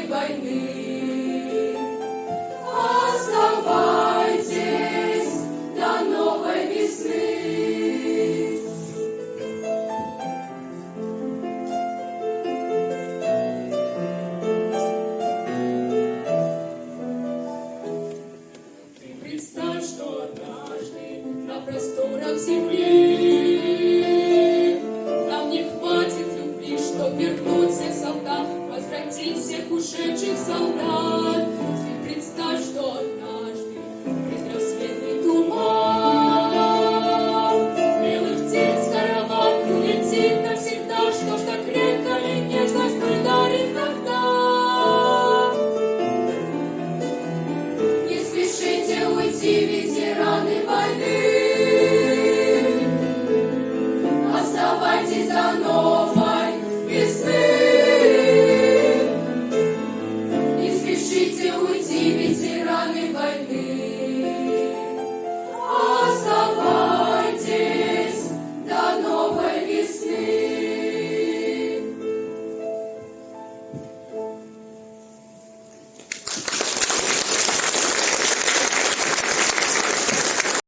войны. Оставайтесь до новой весны. Ты представь, что однажды на просторах земли нам не хватит любви, чтоб вернуть всех солдат, возвратить всех ушедших солдат.